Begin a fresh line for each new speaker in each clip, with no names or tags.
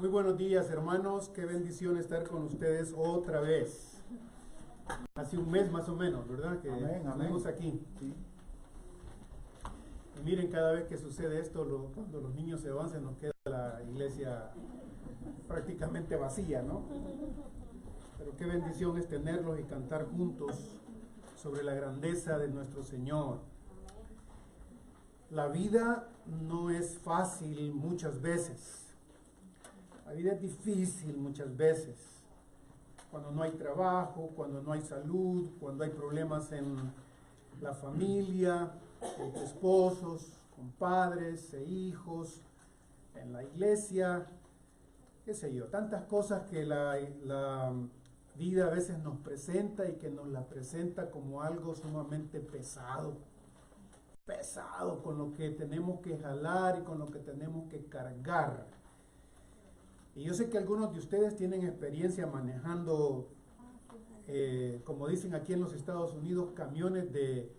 Muy buenos días, hermanos. Qué bendición estar con ustedes otra vez. Hace un mes más o menos, ¿verdad? Que estuvimos aquí.
Sí.
Y miren, cada vez que sucede esto, cuando los niños se van, se nos queda la iglesia prácticamente vacía, ¿no? Pero qué bendición es tenerlos y cantar juntos sobre la grandeza de nuestro Señor. La vida no es fácil muchas veces. La vida es difícil muchas veces. Cuando no hay trabajo, cuando no hay salud, cuando hay problemas en la familia, entre esposos, con padres e hijos, en la iglesia, qué sé yo, tantas cosas que la vida a veces nos presenta y que nos la presenta como algo sumamente pesado, con lo que tenemos que jalar y con lo que tenemos que cargar. Y yo sé que algunos de ustedes tienen experiencia manejando, como dicen aquí en los Estados Unidos, camiones de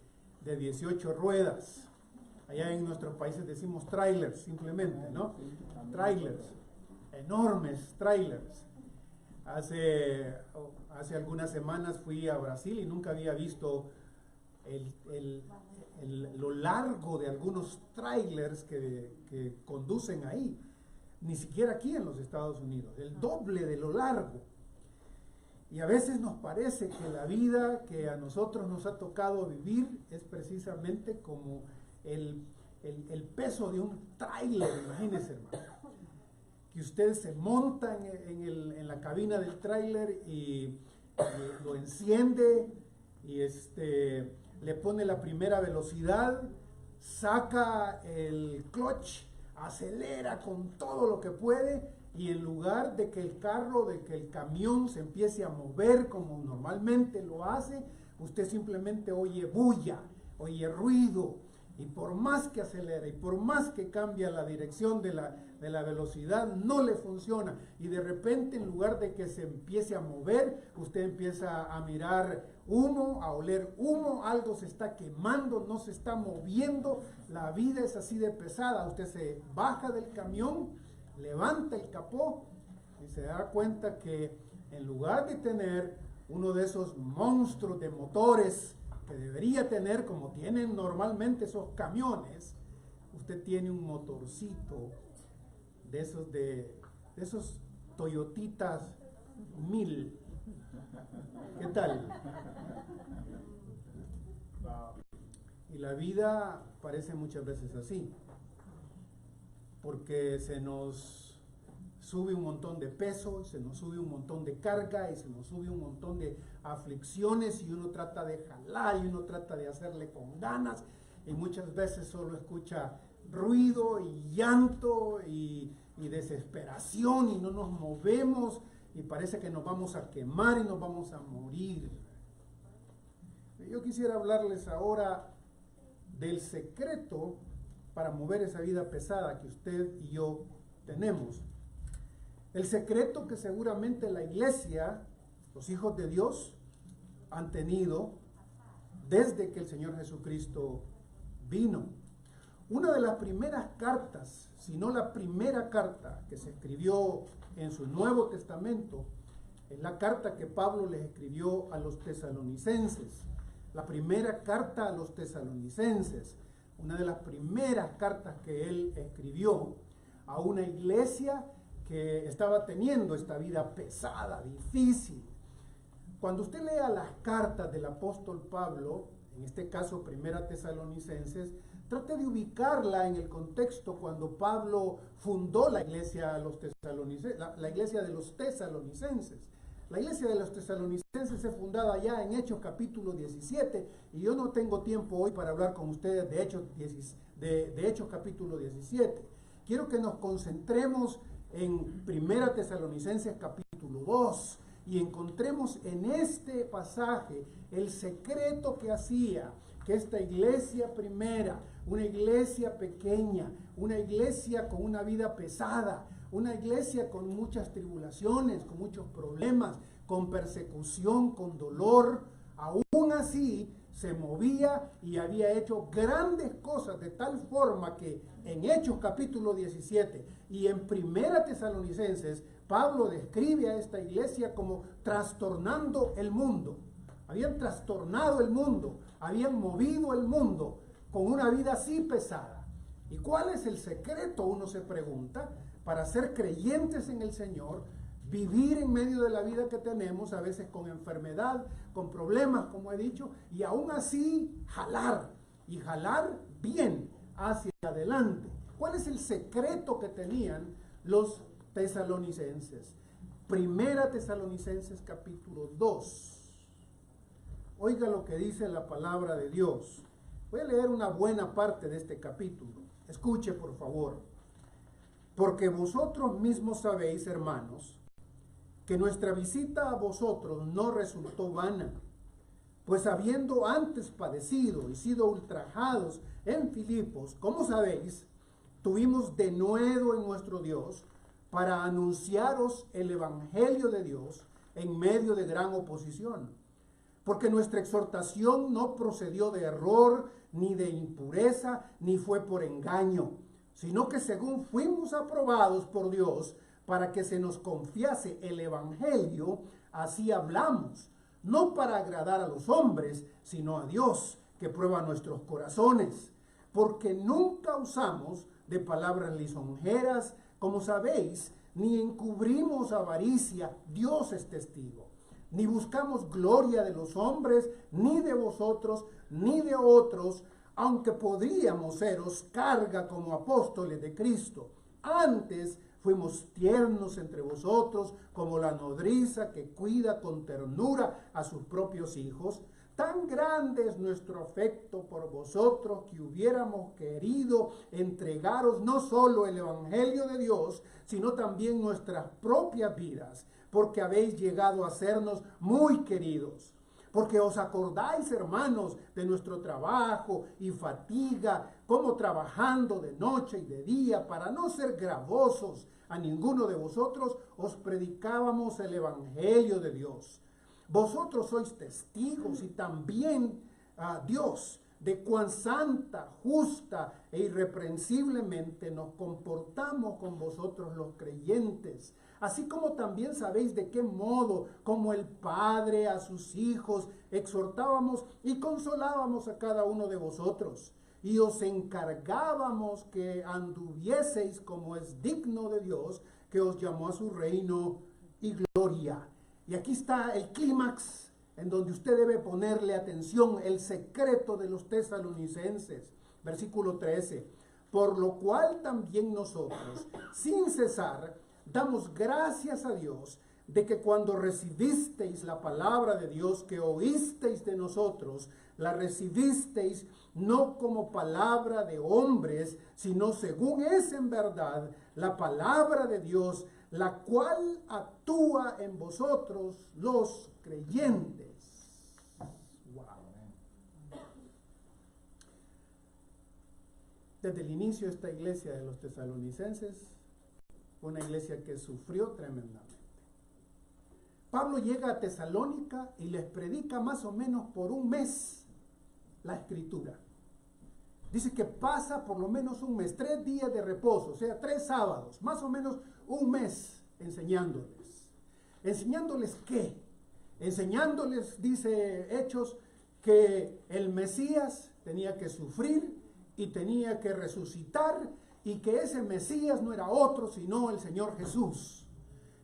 18 ruedas. Allá en nuestros países decimos trailers simplemente, ¿no? Trailers, enormes trailers. Hace algunas semanas fui a Brasil y nunca había visto lo largo de algunos trailers que conducen ahí. Ni siquiera aquí en los Estados Unidos, el doble de lo largo. Y a veces nos parece que la vida que a nosotros nos ha tocado vivir es precisamente como el peso de un tráiler, imagínense, hermano. Que usted se monta en la cabina del tráiler y lo enciende y le pone la primera velocidad, saca el clutch, acelera con todo lo que puede y en lugar de que el camión se empiece a mover como normalmente lo hace, usted simplemente oye bulla, oye ruido y por más que acelera y por más que cambia la dirección de la velocidad no le funciona y de repente en lugar de que se empiece a mover, usted empieza a mirar humo, a oler humo, algo se está quemando, no se está moviendo, la vida es así de pesada. Usted se baja del camión, levanta el capó y se da cuenta que en lugar de tener uno de esos monstruos de motores que debería tener como tienen normalmente esos camiones, usted tiene un motorcito de esos Toyotitas 1000. ¿Qué tal? Y la vida parece muchas veces así, porque se nos sube un montón de peso, se nos sube un montón de carga y se nos sube un montón de aflicciones y uno trata de jalar y uno trata de hacerle con ganas y muchas veces solo escucha ruido y llanto y desesperación y no nos movemos y parece que nos vamos a quemar y nos vamos a morir. Yo quisiera hablarles ahora del secreto para mover esa vida pesada que usted y yo tenemos. El secreto que seguramente la iglesia, los hijos de Dios, han tenido desde que el Señor Jesucristo vino. Una de las primeras cartas, si no la primera carta que se escribió en su Nuevo Testamento, es la carta que Pablo les escribió a los tesalonicenses. La primera carta a los tesalonicenses, una de las primeras cartas que él escribió a una iglesia que estaba teniendo esta vida pesada, difícil. Cuando usted lea las cartas del apóstol Pablo, en este caso Primera Tesalonicenses, trate de ubicarla en el contexto cuando Pablo fundó la iglesia de los tesalonicenses, la iglesia de los tesalonicenses. La iglesia de los tesalonicenses es fundada ya en Hechos capítulo 17 y yo no tengo tiempo hoy para hablar con ustedes de Hechos capítulo 17. Quiero que nos concentremos en Primera Tesalonicenses capítulo 2 y encontremos en este pasaje el secreto que hacía que esta iglesia primera, una iglesia pequeña, una iglesia con una vida pesada, una iglesia con muchas tribulaciones, con muchos problemas, con persecución, con dolor, aún así se movía y había hecho grandes cosas, de tal forma que en Hechos capítulo 17 y en Primera Tesalonicenses, Pablo describe a esta iglesia como trastornando el mundo. Habían trastornado el mundo, habían movido el mundo con una vida así pesada. ¿Y cuál es el secreto? Uno se pregunta, para ser creyentes en el Señor, vivir en medio de la vida que tenemos, a veces con enfermedad, con problemas, como he dicho, y aún así jalar, y jalar bien hacia adelante. ¿Cuál es el secreto que tenían los tesalonicenses? Primera Tesalonicenses capítulo 2. Oiga lo que dice la palabra de Dios. Voy a leer una buena parte de este capítulo. Escuche, por favor. Porque vosotros mismos sabéis, hermanos, que nuestra visita a vosotros no resultó vana, pues habiendo antes padecido y sido ultrajados en Filipos, como sabéis, tuvimos denuedo en nuestro Dios para anunciaros el evangelio de Dios en medio de gran oposición. Porque nuestra exhortación no procedió de error, ni de impureza, ni fue por engaño, sino que según fuimos aprobados por Dios para que se nos confiase el evangelio, así hablamos, no para agradar a los hombres, sino a Dios, que prueba nuestros corazones. Porque nunca usamos de palabras lisonjeras, como sabéis, ni encubrimos avaricia, Dios es testigo. Ni buscamos gloria de los hombres, ni de vosotros, ni de otros, aunque podríamos seros carga como apóstoles de Cristo. Antes fuimos tiernos entre vosotros, como la nodriza que cuida con ternura a sus propios hijos. Tan grande es nuestro afecto por vosotros que hubiéramos querido entregaros no solo el evangelio de Dios, sino también nuestras propias vidas, porque habéis llegado a sernos muy queridos. Porque os acordáis, hermanos, de nuestro trabajo y fatiga, como trabajando de noche y de día, para no ser gravosos a ninguno de vosotros, os predicábamos el evangelio de Dios. Vosotros sois testigos y también Dios de cuán santa, justa e irreprensiblemente nos comportamos con vosotros los creyentes, así como también sabéis de qué modo, como el Padre a sus hijos, exhortábamos y consolábamos a cada uno de vosotros, y os encargábamos que anduvieseis como es digno de Dios, que os llamó a su reino y gloria. Y aquí está el clímax en donde usted debe ponerle atención, el secreto de los tesalonicenses. Versículo 13. Por lo cual también nosotros, sin cesar, damos gracias a Dios de que cuando recibisteis la palabra de Dios que oísteis de nosotros, la recibisteis no como palabra de hombres, sino según es en verdad la palabra de Dios, la cual actúa en vosotros los creyentes. Wow. Desde el inicio de esta iglesia de los tesalonicenses, fue una iglesia que sufrió tremendamente. Pablo llega a Tesalónica y les predica más o menos por un mes la escritura. Dice que pasa por lo menos un mes, 3 días de reposo, o sea, 3 sábados, más o menos un mes enseñándoles. ¿Enseñándoles qué? Enseñándoles, dice Hechos, que el Mesías tenía que sufrir y tenía que resucitar y que ese Mesías no era otro sino el Señor Jesús.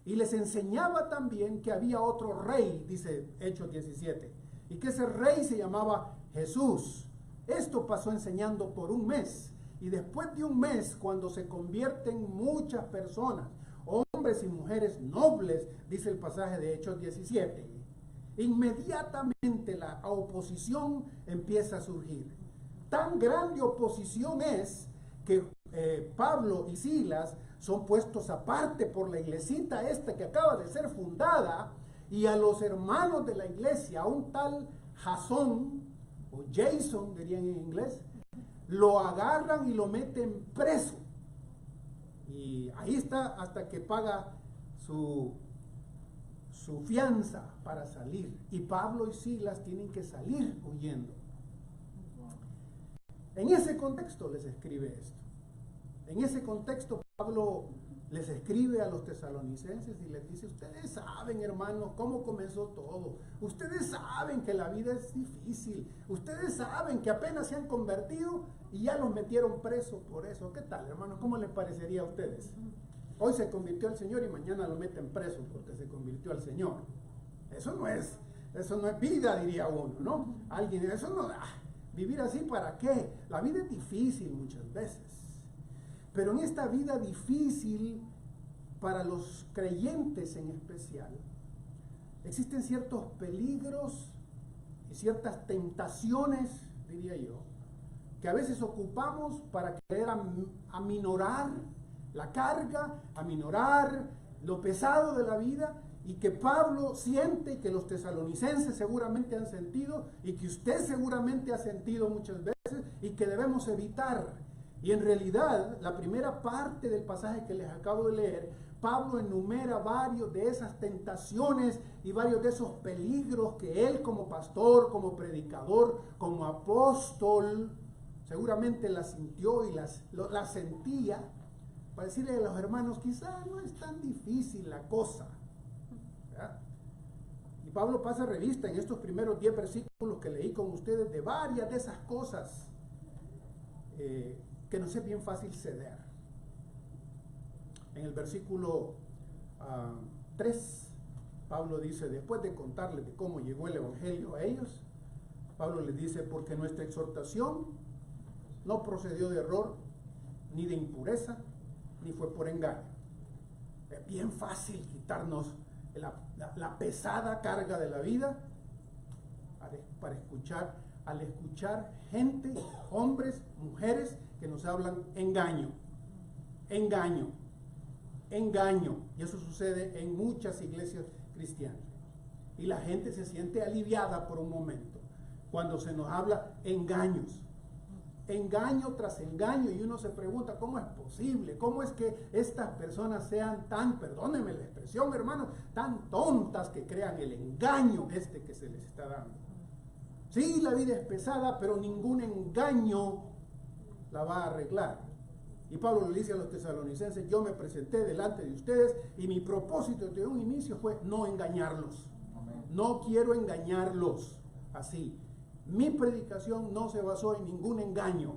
Y les enseñaba también que había otro rey, dice Hechos 17, y que ese rey se llamaba Jesús. Esto pasó enseñando por un mes. Y después de un mes, cuando se convierten muchas personas, hombres y mujeres nobles, dice el pasaje de Hechos 17, inmediatamente la oposición empieza a surgir. Tan grande oposición es que Pablo y Silas son puestos aparte por la iglesita esta que acaba de ser fundada, y a los hermanos de la iglesia, a un tal Jasón, o Jason dirían en inglés, lo agarran y lo meten preso. Y ahí está hasta que paga su fianza para salir. Y Pablo y Silas tienen que salir huyendo. En ese contexto les escribe esto. En ese contexto Pablo les escribe a los tesalonicenses y les dice: ustedes saben, hermanos, cómo comenzó todo. Ustedes saben que la vida es difícil. Ustedes saben que apenas se han convertido y ya los metieron presos por eso. ¿Qué tal, hermanos? ¿Cómo les parecería a ustedes? Hoy se convirtió al Señor y mañana lo meten preso porque se convirtió al Señor. Eso no es vida, diría uno, ¿no? Alguien, eso no, vivir así, ¿para qué? La vida es difícil muchas veces. Pero en esta vida difícil, para los creyentes en especial, existen ciertos peligros y ciertas tentaciones, diría yo, que a veces ocupamos para querer aminorar la carga, aminorar lo pesado de la vida, y que Pablo siente, que los tesalonicenses seguramente han sentido, y que usted seguramente ha sentido muchas veces, y que debemos evitar. Y en realidad, la primera parte del pasaje que les acabo de leer, Pablo enumera varios de esas tentaciones y varios de esos peligros que él, como pastor, como predicador, como apóstol, seguramente las sintió y las sentía, para decirle a los hermanos: quizás no es tan difícil la cosa, ¿verdad? Y Pablo pasa revista en estos primeros 10 versículos que leí con ustedes de varias de esas cosas que nos es bien fácil ceder. En el versículo 3, Pablo dice, después de contarles de cómo llegó el evangelio a ellos, Pablo les dice: porque nuestra exhortación no procedió de error, ni de impureza, ni fue por engaño. Es bien fácil quitarnos la pesada carga de la vida al escuchar gente, hombres, mujeres, que nos hablan engaño. Y eso sucede en muchas iglesias cristianas. Y la gente se siente aliviada por un momento cuando se nos habla engaños. Engaño tras engaño, y uno se pregunta: ¿cómo es posible? ¿Cómo es que estas personas sean tan, perdónenme la expresión, hermanos, tan tontas que crean el engaño que se les está dando? Sí, la vida es pesada, pero ningún engaño la va a arreglar. Y Pablo le dice a los tesalonicenses: yo me presenté delante de ustedes y mi propósito desde un inicio fue no engañarlos. Amén. No quiero engañarlos así. Mi predicación no se basó en ningún engaño,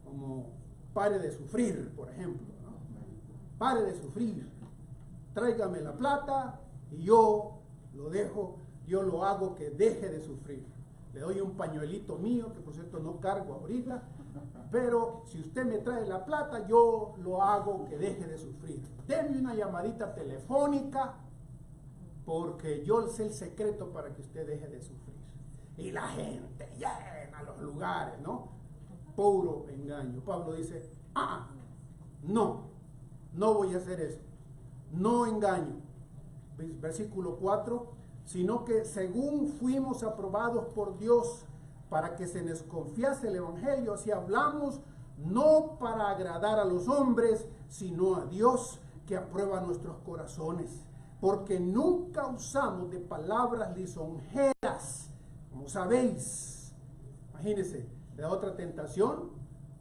como pare de sufrir, por ejemplo, ¿no? Pare de sufrir, tráigame la plata y yo lo hago que deje de sufrir. Le doy un pañuelito mío, que por cierto no cargo ahorita, pero si usted me trae la plata, yo lo hago que deje de sufrir. Denme una llamadita telefónica, porque yo sé el secreto para que usted deje de sufrir. Y la gente llena los lugares, ¿no? Puro engaño. Pablo dice: no voy a hacer eso. No engaño. Versículo 4, sino que según fuimos aprobados por Dios para que se nos confiase el evangelio, así hablamos, no para agradar a los hombres, sino a Dios, que aprueba nuestros corazones. Porque nunca usamos de palabras lisonjeras, como sabéis. Imagínense, la otra tentación,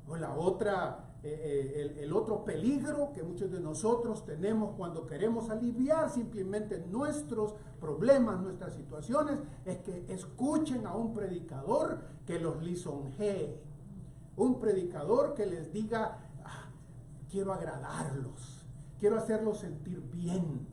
o la otra, el otro peligro que muchos de nosotros tenemos cuando queremos aliviar simplemente nuestros problemas, nuestras situaciones, es que escuchen a un predicador que los lisonjee. Un predicador que les diga: quiero agradarlos, quiero hacerlos sentir bien,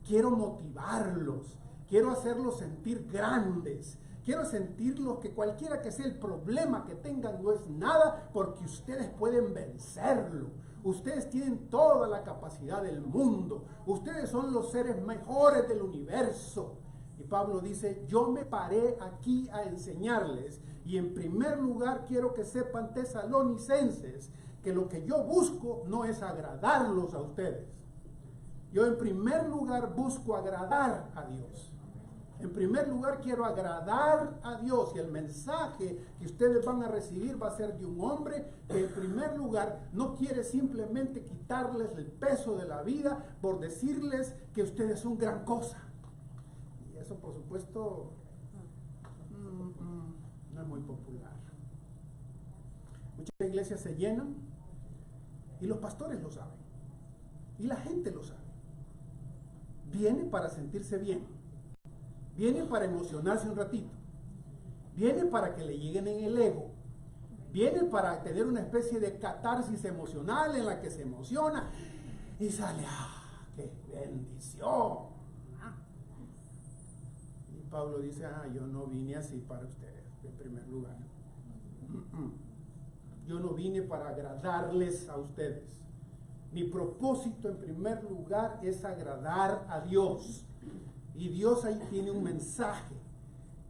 quiero motivarlos, quiero hacerlos sentir grandes. Quiero sentirlos que cualquiera que sea el problema que tengan no es nada, porque ustedes pueden vencerlo. Ustedes tienen toda la capacidad del mundo. Ustedes son los seres mejores del universo. Y Pablo dice: yo me paré aquí a enseñarles. Y en primer lugar quiero que sepan, tesalonicenses, que lo que yo busco no es agradarlos a ustedes. Yo en primer lugar busco agradar a Dios. En primer lugar quiero agradar a Dios, y el mensaje que ustedes van a recibir va a ser de un hombre que en primer lugar no quiere simplemente quitarles el peso de la vida por decirles que ustedes son gran cosa. Y eso, por supuesto, no es muy popular. iglesias se llenan y los pastores lo saben y la gente lo sabe. Viene para sentirse bien, viene para emocionarse un ratito, viene para que le lleguen en el ego, viene para tener una especie de catarsis emocional en la que se emociona y sale, ¡ah, qué bendición! Y Pablo dice, yo no vine así para ustedes, en primer lugar. Yo no vine para agradarles a ustedes. Mi propósito en primer lugar es agradar a Dios. Y Dios ahí tiene un mensaje,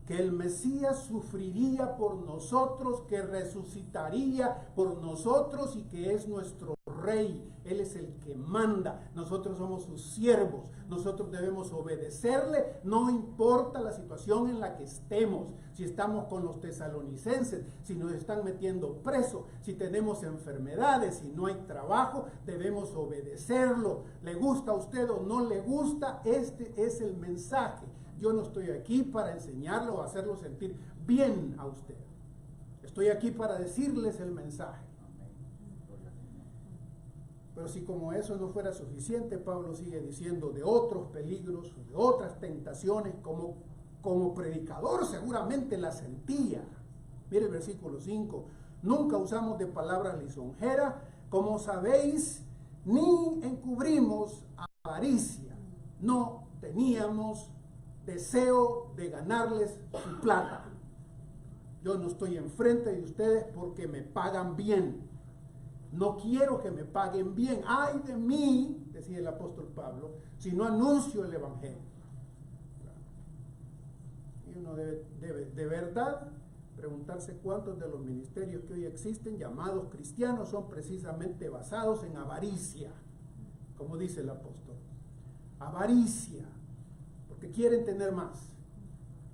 que el Mesías sufriría por nosotros, que resucitaría por nosotros y que es nuestro Rey. Él es el que manda. Nosotros somos sus siervos. Nosotros debemos obedecerle, no importa la situación en la que estemos. Si estamos con los tesalonicenses, si nos están metiendo preso, si tenemos enfermedades, si no hay trabajo, debemos obedecerlo. ¿Le gusta a usted o no le gusta? Este es el mensaje. Yo no estoy aquí para enseñarlo o hacerlo sentir bien a usted. Estoy aquí para decirles el mensaje. Pero si como eso no fuera suficiente, Pablo sigue diciendo de otros peligros, de otras tentaciones, como predicador seguramente la sentía. Mire el versículo 5. Nunca usamos de palabras lisonjeras, como sabéis, ni encubrimos avaricia. No teníamos deseo de ganarles su plata. Yo no estoy enfrente de ustedes porque me pagan bien. No quiero que me paguen bien. Ay de mí, decía el apóstol Pablo, si no anuncio el evangelio. Y uno debe de verdad preguntarse cuántos de los ministerios que hoy existen llamados cristianos son precisamente basados en avaricia, como dice el apóstol. Avaricia, porque quieren tener más,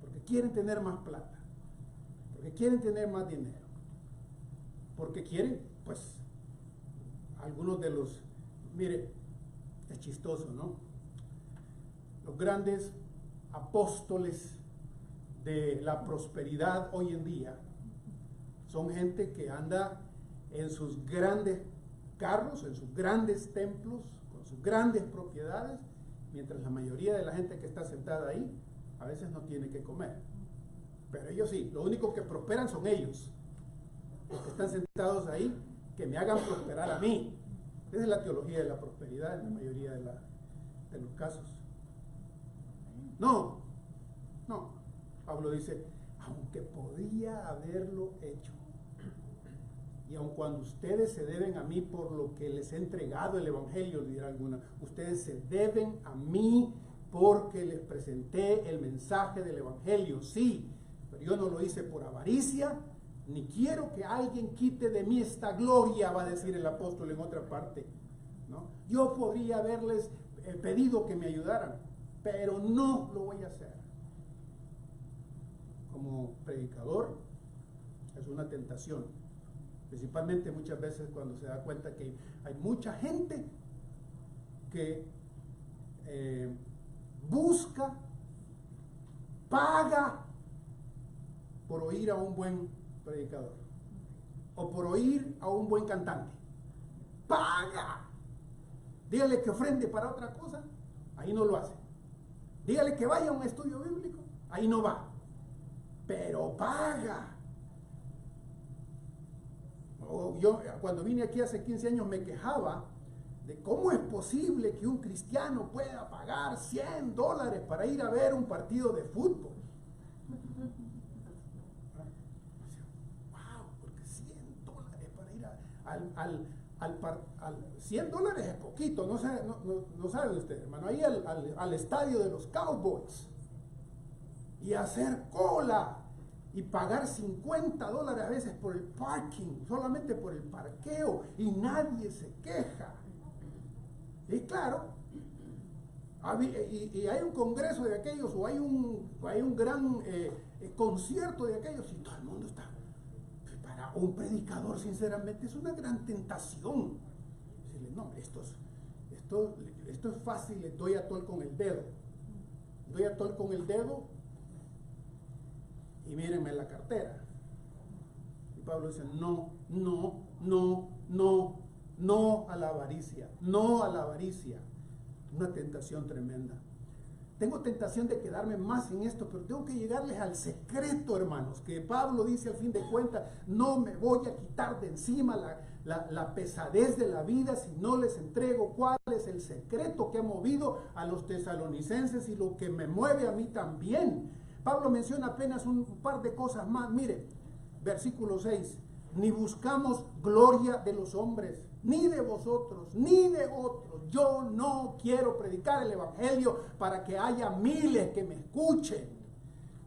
porque quieren tener más plata, porque quieren tener más dinero, porque quieren, pues, algunos de los, mire, es chistoso, ¿no? Los grandes apóstoles de la prosperidad hoy en día son gente que anda en sus grandes carros, en sus grandes templos, con sus grandes propiedades, mientras la mayoría de la gente que está sentada ahí a veces no tiene que comer. Pero ellos sí, lo único que prosperan son ellos, los que están sentados ahí, que me hagan prosperar a mí. Esa es la teología de la prosperidad en la mayoría de los casos. No. Pablo dice, aunque podría haberlo hecho, y aun cuando ustedes se deben a mí por lo que les he entregado el evangelio, dirá alguna, ustedes se deben a mí porque les presenté el mensaje del evangelio, sí, pero yo no lo hice por avaricia, ni quiero que alguien quite de mí esta gloria, va a decir el apóstol en otra parte, ¿no? Yo podría haberles pedido que me ayudaran, pero no lo voy a hacer. Como predicador es una tentación, principalmente muchas veces cuando se da cuenta que hay mucha gente que busca, paga por oír a un buen predicador o por oír a un buen cantante. Paga. Dígale que ofrende para otra cosa, ahí no lo hace. Dígale que vaya a un estudio bíblico, ahí no va. Pero paga. Yo cuando vine aquí hace 15 años me quejaba de cómo es posible que un cristiano pueda pagar $100 para ir a ver un partido de fútbol. Wow, porque $100 para ir al $100 es poquito, no sabe usted, hermano, ahí al estadio de los Cowboys y hacer cola y pagar $50 a veces por el parking, solamente por el parqueo, y nadie se queja. Y claro, y hay un congreso de aquellos, o hay un gran concierto de aquellos, y todo el mundo está. Para un predicador, sinceramente, es una gran tentación. Decirle, no, esto es fácil, le doy a tol con el dedo. Doy a tol con el dedo y mírenme la cartera. Y Pablo dice, no, no, no, no, no a la avaricia, no a la avaricia. Una tentación tremenda. Tengo tentación de quedarme más en esto, pero tengo que llegarles al secreto, hermanos, que Pablo dice al fin de cuentas, no me voy a quitar de encima la pesadez de la vida si no les entrego cuál es el secreto que ha movido a los tesalonicenses y lo que me mueve a mí también. Pablo menciona apenas un par de cosas más. Mire, versículo 6, ni buscamos gloria de los hombres, ni de vosotros, ni de otros. Yo no quiero predicar el evangelio para que haya miles que me escuchen,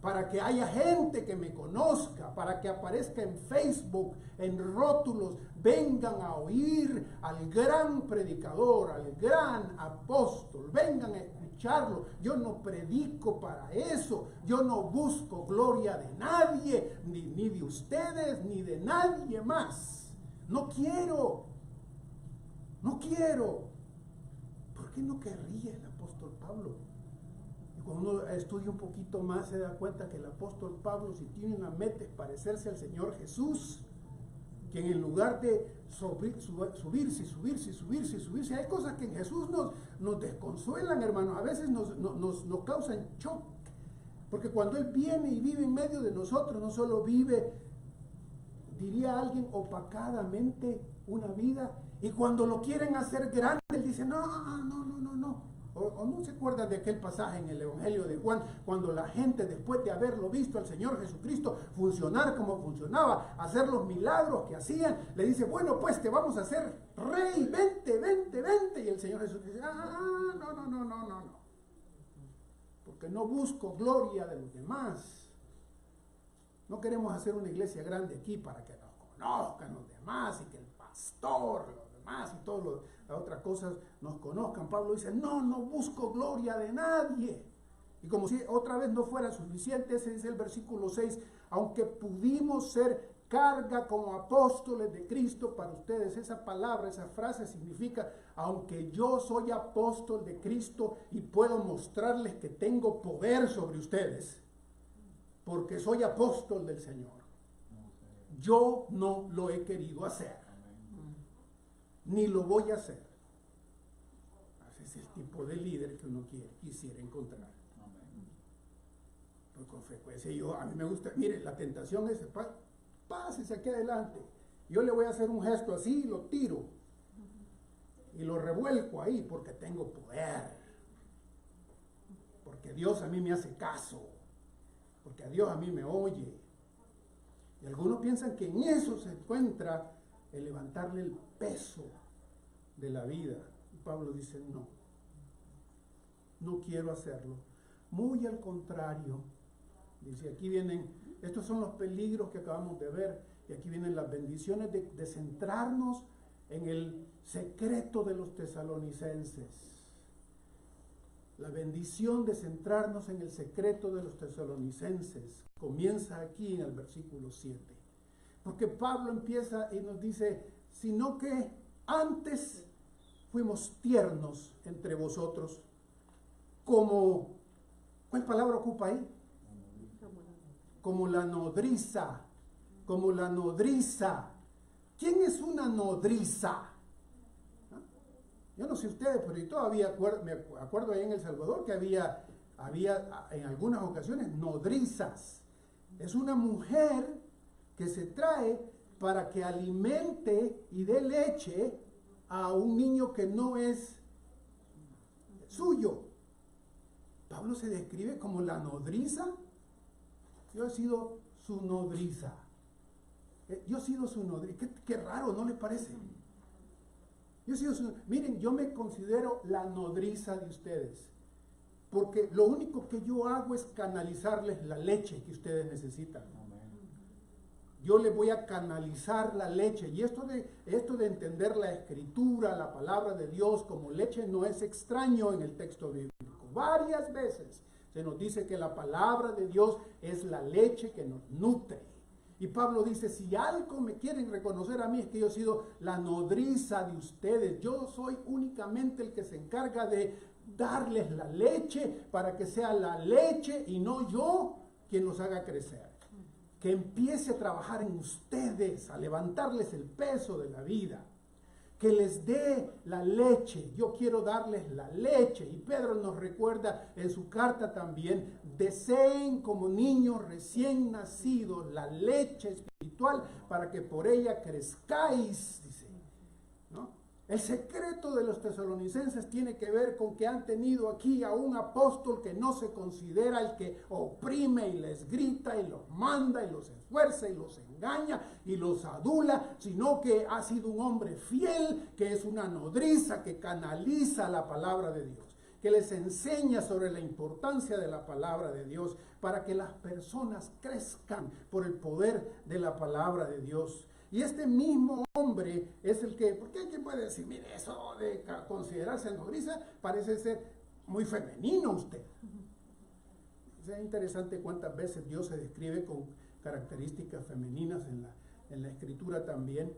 para que haya gente que me conozca, para que aparezca en Facebook, en rótulos, vengan a oír al gran predicador, al gran apóstol, vengan a escucharlo. Yo no predico para eso, yo no busco gloria de nadie, ni de ustedes, ni de nadie más. No quiero. ¿Por qué no querría el apóstol Pablo? Y cuando uno estudia un poquito más se da cuenta que el apóstol Pablo, si tiene una meta, es parecerse al Señor Jesús, que en lugar de subirse, hay cosas que en Jesús nos desconsuelan, hermanos, a veces nos causan shock, porque cuando Él viene y vive en medio de nosotros, no solo vive, diría alguien, opacadamente una vida, y cuando lo quieren hacer grande, Él dice, no. O no se acuerdan de aquel pasaje en el Evangelio de Juan, cuando la gente, después de haberlo visto al Señor Jesucristo funcionar como funcionaba, hacer los milagros que hacían, le dice, bueno, pues te vamos a hacer rey, vente. Y el Señor Jesús dice, no. Porque no busco gloria de los demás. No queremos hacer una iglesia grande aquí para que nos conozcan los demás y que el pastor, los demás y todas las otras cosas nos conozcan. Pablo dice, no busco gloria de nadie. Y como si otra vez no fuera suficiente, ese es el versículo 6, aunque pudimos ser carga como apóstoles de Cristo para ustedes. Esa palabra, esa frase significa, aunque yo soy apóstol de Cristo y puedo mostrarles que tengo poder sobre ustedes, porque soy apóstol del Señor, yo no lo he querido hacer, ni lo voy a hacer. Ese es el tipo de líder que uno quisiera encontrar. Pues con frecuencia a mí me gusta, mire, la tentación es, pásese aquí adelante, yo le voy a hacer un gesto así, lo tiro y lo revuelco ahí porque tengo poder, porque Dios a mí me hace caso, porque a Dios a mí me oye. Y algunos piensan que en eso se encuentra el levantarle el peso de la vida. Y Pablo dice, no quiero hacerlo. Muy al contrario, dice, aquí vienen, estos son los peligros que acabamos de ver, y aquí vienen las bendiciones de centrarnos en el secreto de los tesalonicenses. La bendición de centrarnos en el secreto de los tesalonicenses comienza aquí en el versículo 7. Porque Pablo empieza y nos dice, sino que antes fuimos tiernos entre vosotros, como, ¿cuál palabra ocupa ahí? Como la nodriza, como la nodriza. ¿Quién es una nodriza? Yo no sé ustedes, pero yo todavía me acuerdo ahí en El Salvador que había en algunas ocasiones nodrizas. Es una mujer que se trae para que alimente y dé leche a un niño que no es suyo. Pablo se describe como la nodriza. Yo he sido su nodriza. Yo he sido su nodriza. Qué raro, ¿no le parece? Miren, yo me considero la nodriza de ustedes, porque lo único que yo hago es canalizarles la leche que ustedes necesitan. Yo les voy a canalizar la leche, y esto de entender la escritura, la palabra de Dios como leche no es extraño en el texto bíblico. Varias veces se nos dice que la palabra de Dios es la leche que nos nutre. Y Pablo dice, si algo me quieren reconocer a mí es que yo he sido la nodriza de ustedes. Yo soy únicamente el que se encarga de darles la leche para que sea la leche y no yo quien los haga crecer. que empiece a trabajar en ustedes, a levantarles el peso de la vida, que les dé la leche. Yo quiero darles la leche. Y Pedro nos recuerda en su carta también, deseen como niños recién nacidos la leche espiritual para que por ella crezcáis, dice, ¿no? El secreto de los tesalonicenses tiene que ver con que han tenido aquí a un apóstol que no se considera el que oprime y les grita y los manda y los esfuerza y los engaña y los adula, sino que ha sido un hombre fiel, que es una nodriza, que canaliza la palabra de Dios, que les enseña sobre la importancia de la palabra de Dios para que las personas crezcan por el poder de la palabra de Dios. Y este mismo hombre es el que, porque hay quien puede decir, mire, eso de considerarse nodriza parece ser muy femenino usted. Es interesante cuántas veces Dios se describe con características femeninas en la escritura también.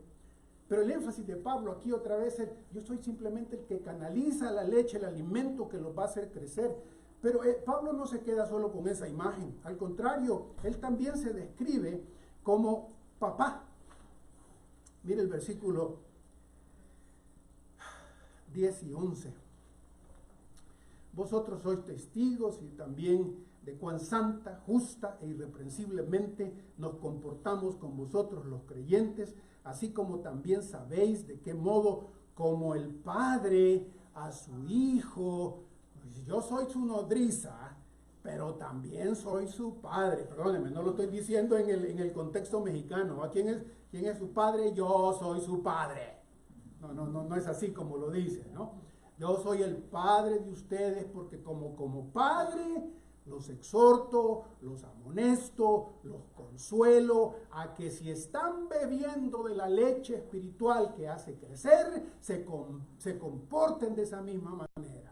Pero el énfasis de Pablo aquí otra vez es, yo soy simplemente el que canaliza la leche, el alimento que los va a hacer crecer. Pero Pablo no se queda solo con esa imagen. Al contrario, él también se describe como papá. Mire el versículo 10 y 11. Vosotros sois testigos y también de cuán santa, justa e irreprensiblemente nos comportamos con vosotros los creyentes, así como también sabéis de qué modo como el Padre a su Hijo. Yo soy su nodriza, pero también soy su padre. Perdónenme, no lo estoy diciendo en el contexto mexicano. ¿A quién es su padre? Yo soy su padre. No es así como lo dice, ¿no? Yo soy el padre de ustedes porque como padre los exhorto, los amonesto, los consuelo a que si están bebiendo de la leche espiritual que hace crecer, se comporten de esa misma manera.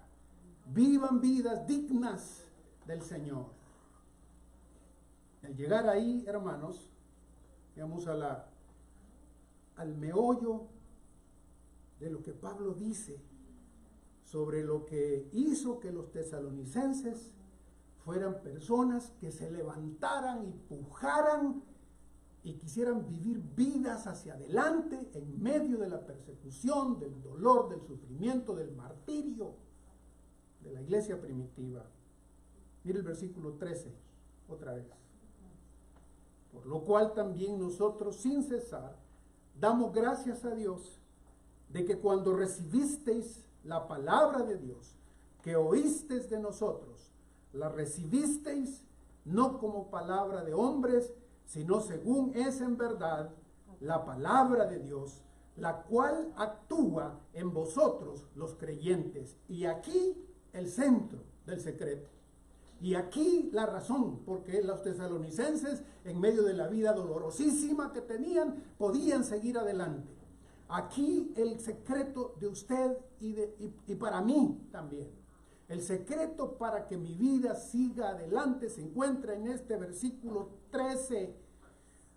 Vivan vidas dignas del Señor. Al llegar ahí, hermanos, llegamos al meollo de lo que Pablo dice sobre lo que hizo que los tesalonicenses fueran personas que se levantaran y pujaran y quisieran vivir vidas hacia adelante en medio de la persecución, del dolor, del sufrimiento, del martirio de la iglesia primitiva. Mire el versículo 13, otra vez. Por lo cual también nosotros, sin cesar, damos gracias a Dios de que cuando recibisteis la palabra de Dios, que oísteis de nosotros, la recibisteis no como palabra de hombres, sino según es en verdad la palabra de Dios, la cual actúa en vosotros los creyentes. Y aquí el centro del secreto. Y aquí la razón, porque los tesalonicenses, en medio de la vida dolorosísima que tenían, podían seguir adelante. Aquí el secreto de usted y para mí también. El secreto para que mi vida siga adelante se encuentra en este versículo 13.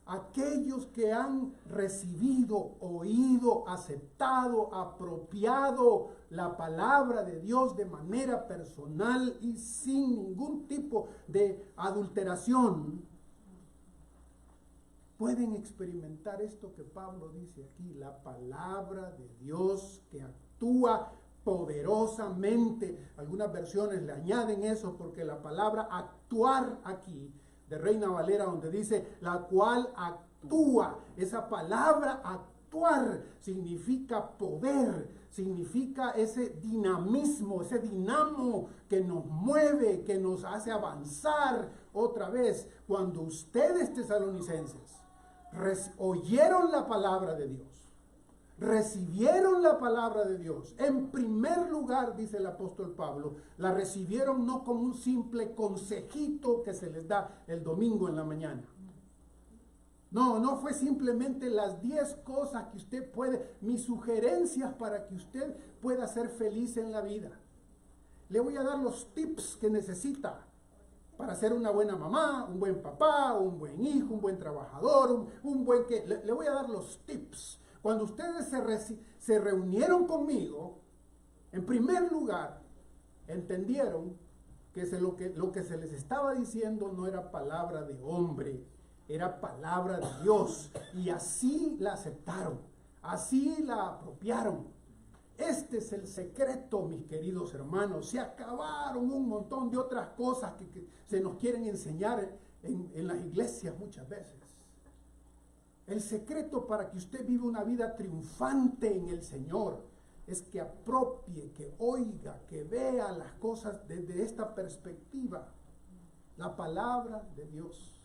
Aquellos que han recibido, oído, aceptado, apropiado la palabra de Dios de manera personal y sin ningún tipo de adulteración, pueden experimentar esto que Pablo dice aquí, la palabra de Dios que actúa poderosamente. Algunas versiones le añaden eso porque la palabra actuar aquí, de Reina Valera, donde dice la cual actúa, esa palabra actuar significa poder, significa ese dinamismo, ese dinamo que nos mueve, que nos hace avanzar. Otra vez, cuando ustedes tesalonicenses oyeron la palabra de Dios, recibieron la palabra de Dios, en primer lugar, dice el apóstol Pablo, la recibieron no como un simple consejito que se les da el domingo en la mañana. No fue simplemente las 10 cosas que usted puede, mis sugerencias para que usted pueda ser feliz en la vida. Le voy a dar los tips que necesita para ser una buena mamá, un buen papá, un buen hijo, un buen trabajador, un buen que... Le voy a dar los tips. Cuando ustedes se reunieron conmigo, en primer lugar, entendieron que lo que se les estaba diciendo no era palabra de hombre, era palabra de Dios y así la aceptaron, así la apropiaron. Este es el secreto, mis queridos hermanos. Se acabaron un montón de otras cosas que se nos quieren enseñar en las iglesias muchas veces. El secreto para que usted viva una vida triunfante en el Señor es que apropie, que oiga, que vea las cosas desde esta perspectiva. La palabra de Dios.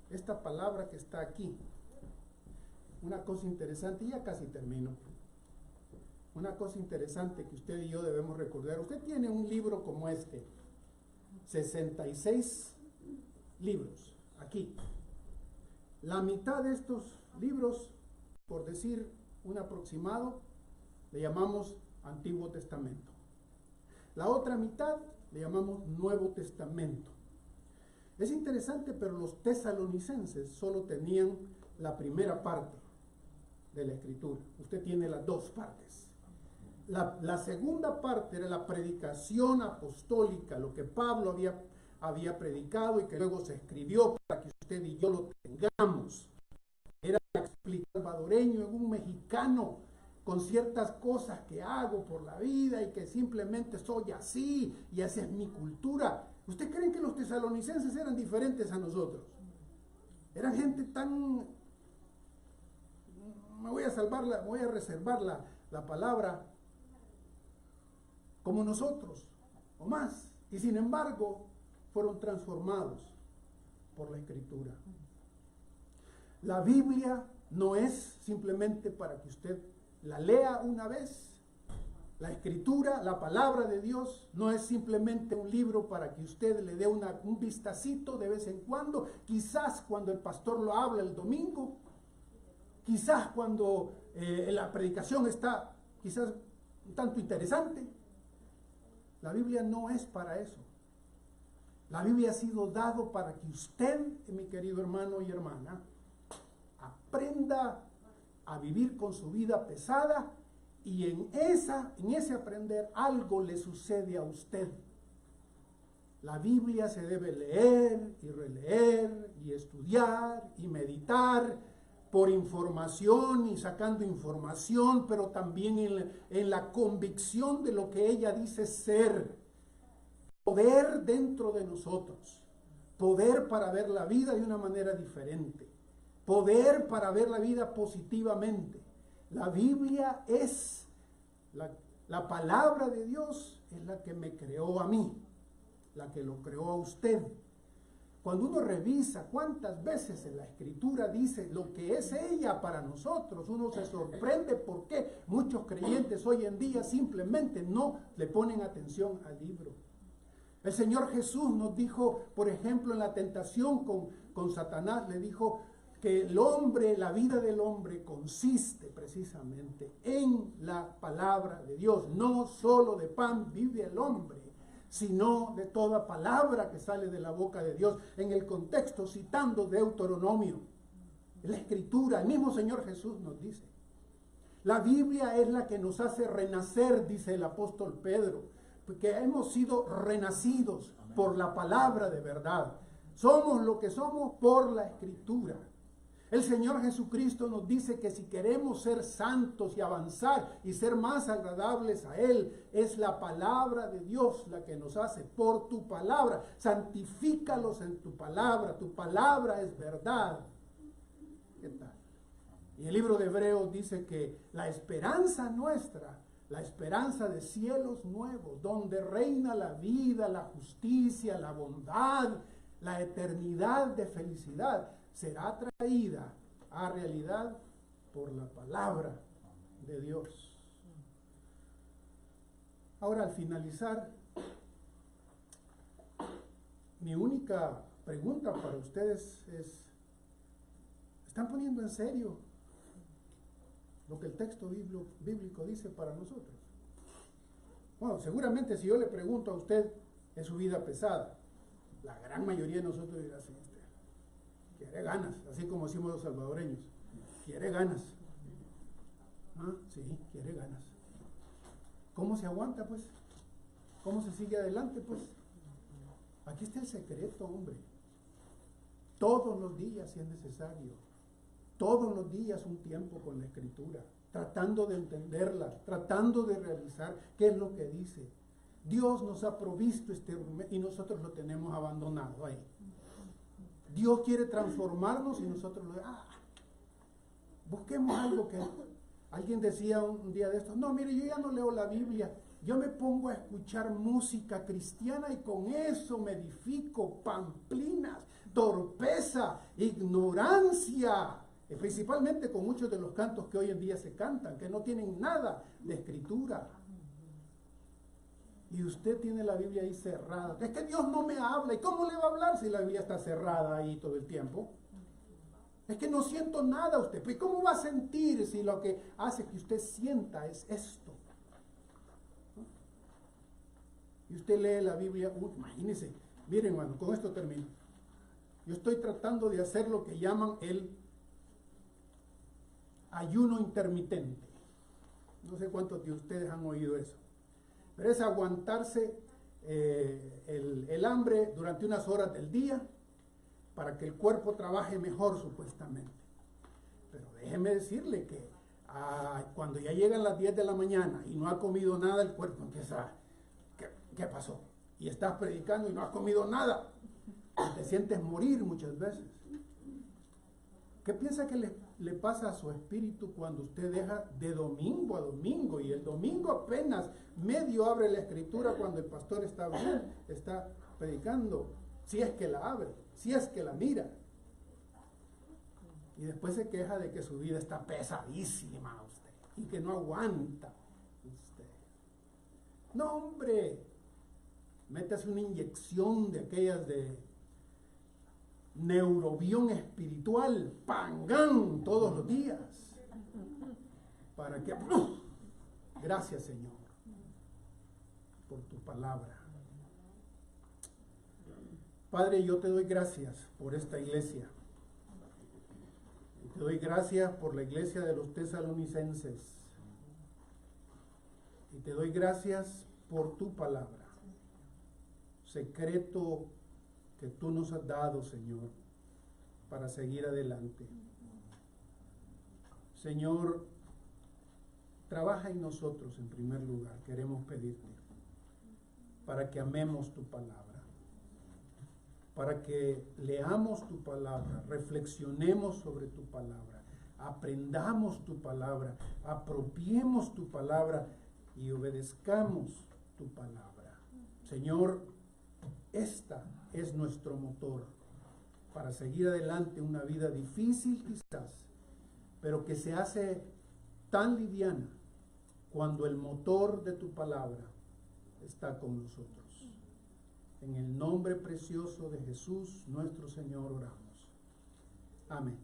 Esta palabra que está aquí. Una cosa interesante, y ya casi termino. Una cosa interesante que usted y yo debemos recordar. Usted tiene un libro como este. 66 libros. Aquí. La mitad de estos libros, por decir un aproximado, le llamamos Antiguo Testamento. La otra mitad le llamamos Nuevo Testamento. Es interesante, pero los tesalonicenses solo tenían la primera parte de la escritura. Usted tiene las dos partes. La segunda parte era la predicación apostólica, lo que Pablo había predicado y que luego se escribió para que usted y yo lo tengamos. Era explicar salvadoreño en un mexicano con ciertas cosas que hago por la vida y que simplemente soy así y esa es mi cultura. ¿Usted cree que los tesalonicenses eran diferentes a nosotros? Eran gente tan... voy a reservar la palabra como nosotros, o más. Y sin embargo, fueron transformados por la Escritura. La Biblia no es simplemente para que usted la lea una vez. La Escritura, la palabra de Dios, no es simplemente un libro para que usted le dé un vistacito de vez en cuando, quizás cuando el pastor lo habla el domingo, quizás cuando la predicación está quizás un tanto interesante. La Biblia no es para eso. La Biblia ha sido dado para que usted, mi querido hermano y hermana, aprenda a vivir con su vida pesada y en ese aprender algo le sucede a usted. La Biblia se debe leer y releer y estudiar y meditar por información y sacando información, pero también en la convicción de lo que ella dice ser. Poder dentro de nosotros, poder para ver la vida de una manera diferente, poder para ver la vida positivamente. La Biblia es, la palabra de Dios es la que me creó a mí, la que lo creó a usted. Cuando uno revisa cuántas veces en la Escritura dice lo que es ella para nosotros, uno se sorprende por qué muchos creyentes hoy en día simplemente no le ponen atención al libro. El Señor Jesús nos dijo, por ejemplo, en la tentación con Satanás, le dijo que el hombre, la vida del hombre consiste precisamente en la palabra de Dios. No solo de pan vive el hombre, sino de toda palabra que sale de la boca de Dios. En el contexto citando Deuteronomio, la Escritura, el mismo Señor Jesús nos dice. La Biblia es la que nos hace renacer, dice el apóstol Pedro, porque hemos sido renacidos por la palabra de verdad. Somos lo que somos por la Escritura. El Señor Jesucristo nos dice que si queremos ser santos y avanzar y ser más agradables a Él, es la palabra de Dios la que nos hace por tu palabra. Santifícalos en tu palabra es verdad. ¿Qué tal? Y el libro de Hebreos dice que la esperanza nuestra, la esperanza de cielos nuevos, donde reina la vida, la justicia, la bondad, la eternidad de felicidad, será traída a realidad por la palabra de Dios. Ahora, al finalizar, mi única pregunta para ustedes es, ¿están poniendo en serio lo que el texto bíblico dice para nosotros? Bueno, seguramente si yo le pregunto a usted, ¿es su vida pesada? La gran mayoría de nosotros dirá, sí, quiere ganas, así como decimos los salvadoreños, quiere ganas. ¿Ah? Sí, quiere ganas. ¿Cómo se aguanta, pues? ¿Cómo se sigue adelante, pues? Aquí está el secreto, hombre. todos los días si es necesario, todos los días un tiempo con la Escritura, tratando de entenderla, tratando de realizar qué es lo que dice. Dios nos ha provisto este y nosotros lo tenemos abandonado ahí. Dios quiere transformarnos y nosotros busquemos algo que... Alguien decía un día de estos, no, mire, yo ya no leo la Biblia, yo me pongo a escuchar música cristiana y con eso me edifico pamplinas, torpeza, ignorancia, principalmente con muchos de los cantos que hoy en día se cantan, que no tienen nada de escritura. Y usted tiene la Biblia ahí cerrada. Es que Dios no me habla. ¿Y cómo le va a hablar si la Biblia está cerrada ahí todo el tiempo? Es que no siento nada usted. ¿Y cómo va a sentir si lo que hace que usted sienta es esto? Y usted lee la Biblia, imagínese. Miren, hermano, con esto termino. Yo estoy tratando de hacer lo que llaman el ayuno intermitente. No sé cuántos de ustedes han oído eso. Pero es aguantarse el hambre durante unas horas del día para que el cuerpo trabaje mejor supuestamente. Pero déjeme decirle que cuando ya llegan las 10 de la mañana y no ha comido nada, el cuerpo empieza, ¿qué pasó? Y estás predicando y no has comido nada. Y te sientes morir muchas veces. ¿Qué piensa que le pasa a su espíritu cuando usted deja de domingo a domingo? Y el domingo apenas medio abre la escritura cuando el pastor está predicando. Si es que la abre, si es que la mira. Y después se queja de que su vida está pesadísima usted y que no aguanta usted. No, hombre, métase una inyección de aquellas de neurobión espiritual, pangán, todos los días. Para que... Gracias, Señor, por tu palabra. Padre, yo te doy gracias por esta iglesia. Te doy gracias por la iglesia de los tesalonicenses. Y te doy gracias por tu palabra. Secreto que tú nos has dado, Señor, para seguir adelante. Señor, trabaja en nosotros en primer lugar, queremos pedirte, para que amemos tu palabra. Para que leamos tu palabra, reflexionemos sobre tu palabra, aprendamos tu palabra, apropiemos tu palabra y obedezcamos tu palabra. Señor, esta es nuestro motor para seguir adelante una vida difícil quizás, pero que se hace tan liviana cuando el motor de tu palabra está con nosotros. En el nombre precioso de Jesús, nuestro Señor, oramos. Amén.